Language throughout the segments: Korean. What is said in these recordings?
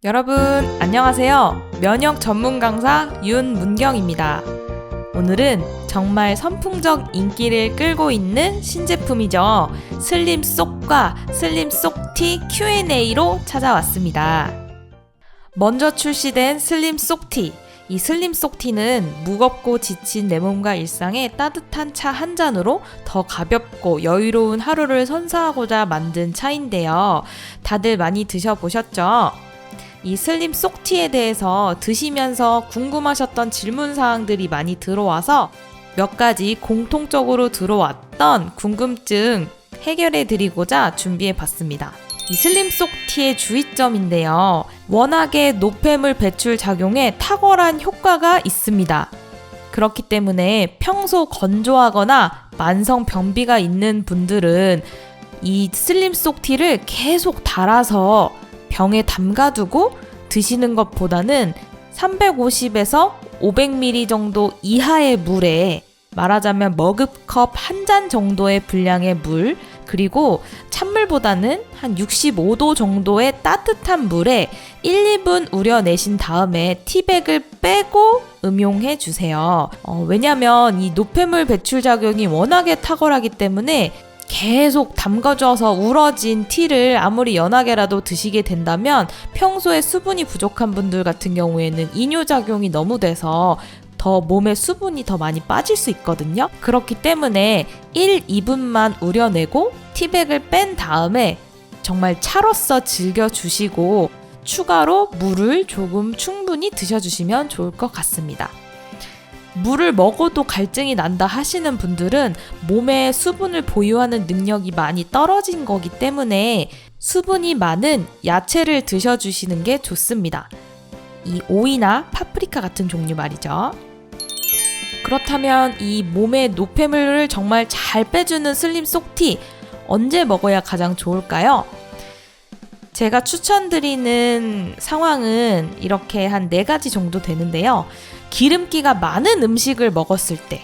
여러분, 안녕하세요. 면역 전문 강사 윤문경입니다. 오늘은 정말 선풍적 인기를 끌고 있는 신제품이죠. 슬림쏙과 슬림쏙티 Q&A로 찾아왔습니다. 먼저 출시된 슬림쏙티. 이 슬림쏙티는 무겁고 지친 내 몸과 일상에 따뜻한 차 한 잔으로 더 가볍고 여유로운 하루를 선사하고자 만든 차인데요. 다들 많이 드셔보셨죠? 이 슬림쏙티에 대해서 드시면서 궁금하셨던 질문사항들이 많이 들어와서 몇 가지 공통적으로 들어왔던 궁금증 해결해 드리고자 준비해 봤습니다. 이 슬림쏙티의 주의점인데요. 워낙에 노폐물 배출 작용에 탁월한 효과가 있습니다. 그렇기 때문에 평소 건조하거나 만성 변비가 있는 분들은 이 슬림쏙티를 계속 달아서 병에 담가두고 드시는 것보다는 350에서 500ml 정도 이하의 물에 말하자면 머그컵 한 잔 정도의 분량의 물, 그리고 찬물보다는 한 65도 정도의 따뜻한 물에 1, 2분 우려내신 다음에 티백을 빼고 음용해 주세요. 왜냐면 이 노폐물 배출 작용이 워낙에 탁월하기 때문에 계속 담가줘서 우러진 티를 아무리 연하게라도 드시게 된다면 평소에 수분이 부족한 분들 같은 경우에는 이뇨작용이 너무 돼서 더 몸에 수분이 더 많이 빠질 수 있거든요. 그렇기 때문에 1, 2분만 우려내고 티백을 뺀 다음에 정말 차로서 즐겨주시고 추가로 물을 조금 충분히 드셔주시면 좋을 것 같습니다. 물을 먹어도 갈증이 난다 하시는 분들은 몸에 수분을 보유하는 능력이 많이 떨어진 거기 때문에 수분이 많은 야채를 드셔주시는 게 좋습니다. 이 오이나 파프리카 같은 종류 말이죠. 그렇다면 이 몸의 노폐물을 정말 잘 빼주는 슬림쏙티 언제 먹어야 가장 좋을까요? 제가 추천드리는 상황은 이렇게 한 4가지 정도 되는데요. 기름기가 많은 음식을 먹었을 때,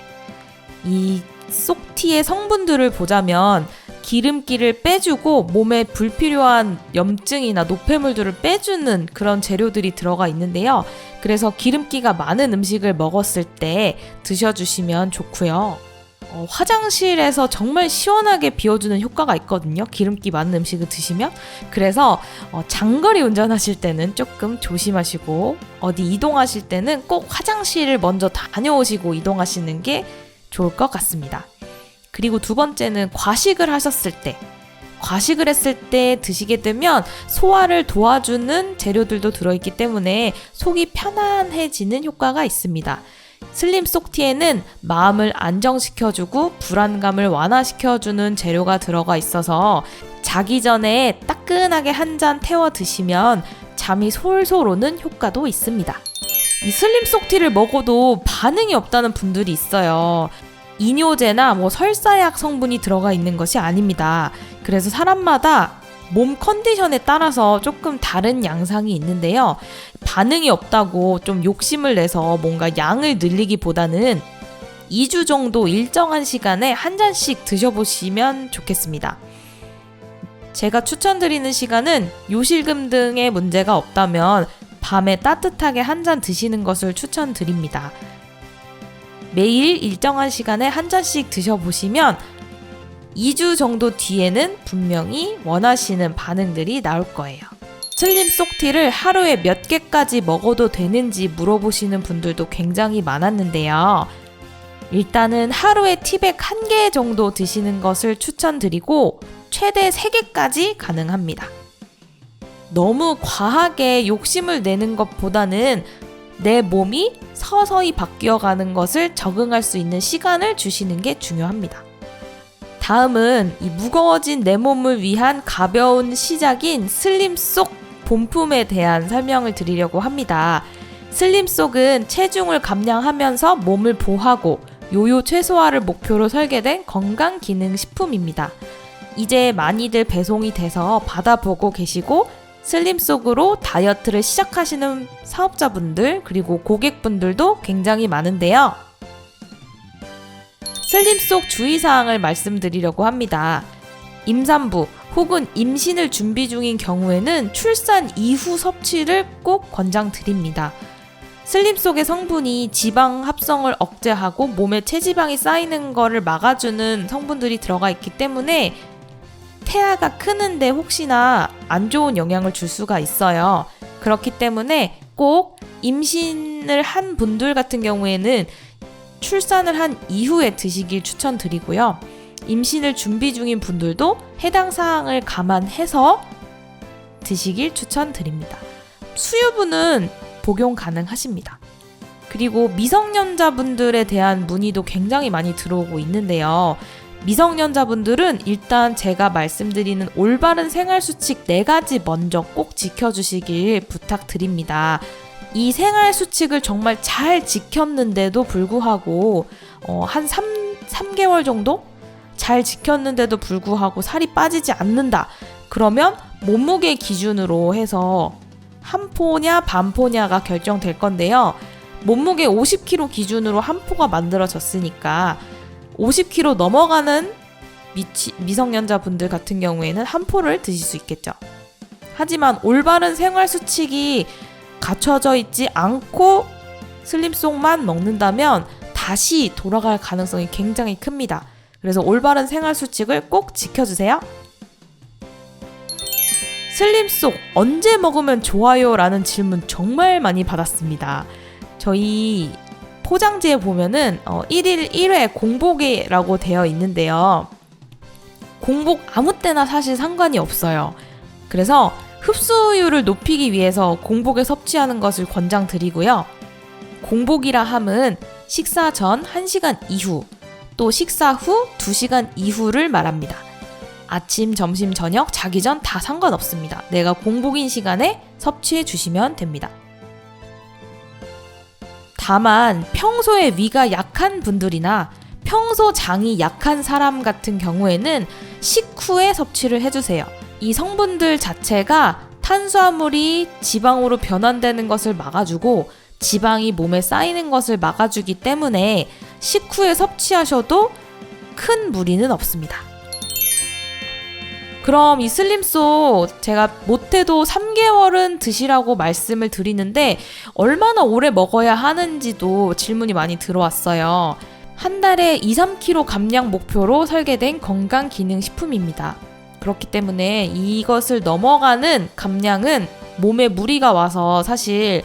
이 쏙티의 성분들을 보자면 기름기를 빼주고 몸에 불필요한 염증이나 노폐물들을 빼주는 그런 재료들이 들어가 있는데요. 그래서 기름기가 많은 음식을 먹었을 때 드셔주시면 좋고요. 화장실에서 정말 시원하게 비워주는 효과가 있거든요. 기름기 많은 음식을 드시면. 그래서 장거리 운전하실 때는 조금 조심하시고 어디 이동하실 때는 꼭 화장실을 먼저 다녀오시고 이동하시는 게 좋을 것 같습니다. 그리고 두 번째는 과식을 하셨을 때, 과식을 했을 때 드시게 되면 소화를 도와주는 재료들도 들어있기 때문에 속이 편안해지는 효과가 있습니다. 슬림쏙티에는 마음을 안정시켜주고 불안감을 완화시켜주는 재료가 들어가 있어서 자기 전에 따끈하게 한 잔 태워 드시면 잠이 솔솔 오는 효과도 있습니다. 이 슬림쏙티를 먹어도 반응이 없다는 분들이 있어요. 이뇨제나 설사약 성분이 들어가 있는 것이 아닙니다. 그래서 사람마다 몸 컨디션에 따라서 조금 다른 양상이 있는데요. 반응이 없다고 좀 욕심을 내서 뭔가 양을 늘리기보다는 2주 정도 일정한 시간에 한 잔씩 드셔보시면 좋겠습니다. 제가 추천드리는 시간은 요실금 등의 문제가 없다면 밤에 따뜻하게 한 잔 드시는 것을 추천드립니다. 매일 일정한 시간에 한 잔씩 드셔보시면 2주 정도 뒤에는 분명히 원하시는 반응들이 나올 거예요. 슬림쏙티를 하루에 몇 개까지 먹어도 되는지 물어보시는 분들도 굉장히 많았는데요. 일단은 하루에 티백 1개 정도 드시는 것을 추천드리고 최대 3개까지 가능합니다. 너무 과하게 욕심을 내는 것보다는 내 몸이 서서히 바뀌어가는 것을 적응할 수 있는 시간을 주시는 게 중요합니다. 다음은 이 무거워진 내 몸을 위한 가벼운 시작인 슬림쏙 본품에 대한 설명을 드리려고 합니다. 슬림쏙은 체중을 감량하면서 몸을 보하고 요요 최소화를 목표로 설계된 건강기능식품입니다. 이제 많이들 배송이 돼서 받아보고 계시고 슬림쏙으로 다이어트를 시작하시는 사업자분들 그리고 고객분들도 굉장히 많은데요. 슬림쏙 주의사항을 말씀드리려고 합니다. 임산부 혹은 임신을 준비 중인 경우에는 출산 이후 섭취를 꼭 권장드립니다. 슬림 속의 성분이 지방 합성을 억제하고 몸에 체지방이 쌓이는 거를 막아주는 성분들이 들어가 있기 때문에 태아가 크는데 혹시나 안 좋은 영향을 줄 수가 있어요. 그렇기 때문에 꼭 임신을 한 분들 같은 경우에는 출산을 한 이후에 드시길 추천드리고요. 임신을 준비 중인 분들도 해당 사항을 감안해서 드시길 추천드립니다. 수유부는 복용 가능하십니다. 그리고 미성년자분들에 대한 문의도 굉장히 많이 들어오고 있는데요. 미성년자분들은 일단 제가 말씀드리는 올바른 생활수칙 4가지 먼저 꼭 지켜주시길 부탁드립니다. 이 생활수칙을 정말 잘 지켰는데도 불구하고 한 3개월 정도? 잘 지켰는데도 불구하고 살이 빠지지 않는다. 그러면 몸무게 기준으로 해서 한 포냐 반 포냐가 결정될 건데요. 몸무게 50kg 기준으로 한 포가 만들어졌으니까 50kg 넘어가는 미성년자분들 같은 경우에는 한 포를 드실 수 있겠죠. 하지만 올바른 생활 수칙이 갖춰져 있지 않고 슬림속만 먹는다면 다시 돌아갈 가능성이 굉장히 큽니다. 그래서 올바른 생활 수칙을 꼭 지켜주세요. 슬림속 언제 먹으면 좋아요? 라는 질문 정말 많이 받았습니다. 저희 포장지에 보면은 1일 1회 공복이라고 되어 있는데요. 공복 아무 때나 사실 상관이 없어요. 그래서 흡수율을 높이기 위해서 공복에 섭취하는 것을 권장드리고요. 공복이라 함은 식사 전 1시간 이후, 또 식사 후 2시간 이후를 말합니다. 아침, 점심, 저녁, 자기 전 다 상관없습니다. 내가 공복인 시간에 섭취해 주시면 됩니다. 다만 평소에 위가 약한 분들이나 평소 장이 약한 사람 같은 경우에는 식후에 섭취를 해주세요. 이 성분들 자체가 탄수화물이 지방으로 변환되는 것을 막아주고 지방이 몸에 쌓이는 것을 막아주기 때문에 식후에 섭취하셔도 큰 무리는 없습니다. 그럼 이 슬림속 제가 못해도 3개월은 드시라고 말씀을 드리는데 얼마나 오래 먹어야 하는지도 질문이 많이 들어왔어요. 한 달에 2-3kg 감량 목표로 설계된 건강기능식품입니다. 그렇기 때문에 이것을 넘어가는 감량은 몸에 무리가 와서 사실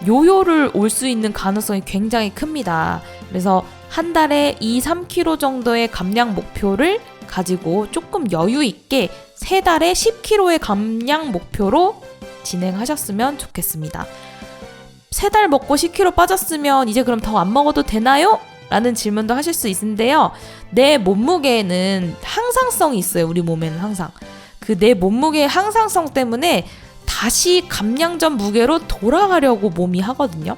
요요를 올 수 있는 가능성이 굉장히 큽니다. 그래서 한 달에 2-3kg 정도의 감량 목표를 가지고 조금 여유 있게 3달에 10kg의 감량 목표로 진행하셨으면 좋겠습니다. 3달 먹고 10kg 빠졌으면 이제 그럼 더 안 먹어도 되나요? 라는 질문도 하실 수 있는데요. 내 몸무게는 항상성이 있어요. 우리 몸에는 항상. 그 내 몸무게의 항상성 때문에 다시 감량 전 무게로 돌아가려고 몸이 하거든요.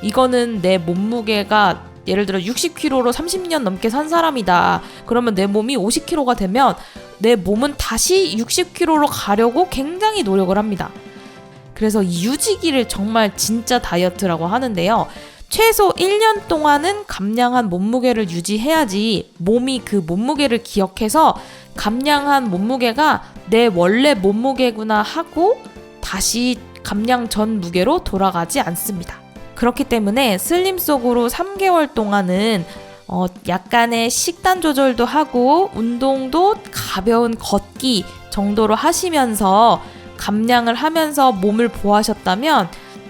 이거는 내 몸무게가 예를 들어 60kg로 30년 넘게 산 사람이다. 그러면 내 몸이 50kg가 되면 내 몸은 다시 60kg로 가려고 굉장히 노력을 합니다. 그래서 유지기를 정말 진짜 다이어트라고 하는데요. 최소 1년 동안은 감량한 몸무게를 유지해야지 몸이 그 몸무게를 기억해서 감량한 몸무게가 내 원래 몸무게구나 하고 다시 감량 전 무게로 돌아가지 않습니다. 그렇기 때문에 슬림속으로 3개월 동안은 약간의 식단 조절도 하고 운동도 가벼운 걷기 정도로 하시면서 감량을 하면서 몸을 보호하셨다면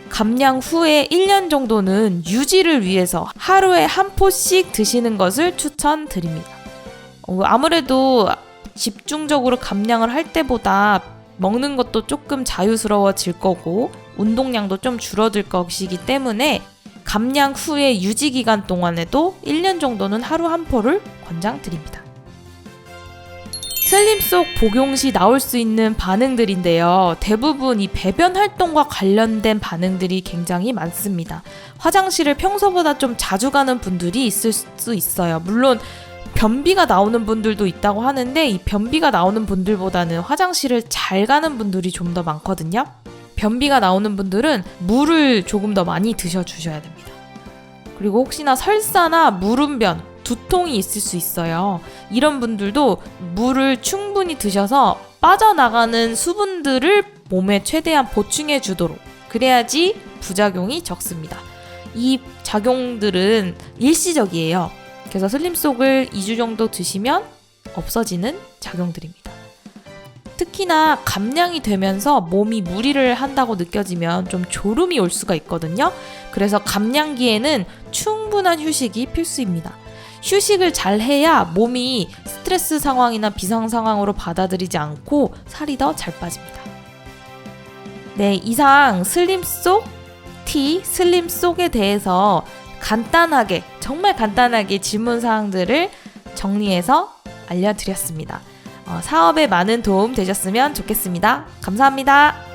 감량 후에 1년 정도는 유지를 위해서 하루에 한 포씩 드시는 것을 추천드립니다. 아무래도 집중적으로 감량을 할 때보다 먹는 것도 조금 자유스러워질 거고 운동량도 좀 줄어들 것이기 때문에 감량 후에 유지 기간 동안에도 1년 정도는 하루 한 포를 권장드립니다. 슬림속 복용 시 나올 수 있는 반응들인데요. 대부분 이 배변 활동과 관련된 반응들이 굉장히 많습니다. 화장실을 평소보다 좀 자주 가는 분들이 있을 수 있어요. 물론 변비가 나오는 분들도 있다고 하는데 이 변비가 나오는 분들보다는 화장실을 잘 가는 분들이 좀 더 많거든요. 변비가 나오는 분들은 물을 조금 더 많이 드셔주셔야 됩니다. 그리고 혹시나 설사나 물운변, 두통이 있을 수 있어요. 이런 분들도 물을 충분히 드셔서 빠져나가는 수분들을 몸에 최대한 보충해 주도록, 그래야지 부작용이 적습니다. 이 작용들은 일시적이에요. 그래서 슬림속을 2주 정도 드시면 없어지는 작용들입니다. 특히나 감량이 되면서 몸이 무리를 한다고 느껴지면 좀 졸음이 올 수가 있거든요. 그래서 감량기에는 충분한 휴식이 필수입니다. 휴식을 잘 해야 몸이 스트레스 상황이나 비상 상황으로 받아들이지 않고 살이 더 잘 빠집니다. 네, 이상 슬림속 티, 슬림속에 대해서 간단하게, 정말 간단하게 질문 사항들을 정리해서 알려드렸습니다. 사업에 많은 도움 되셨으면 좋겠습니다. 감사합니다.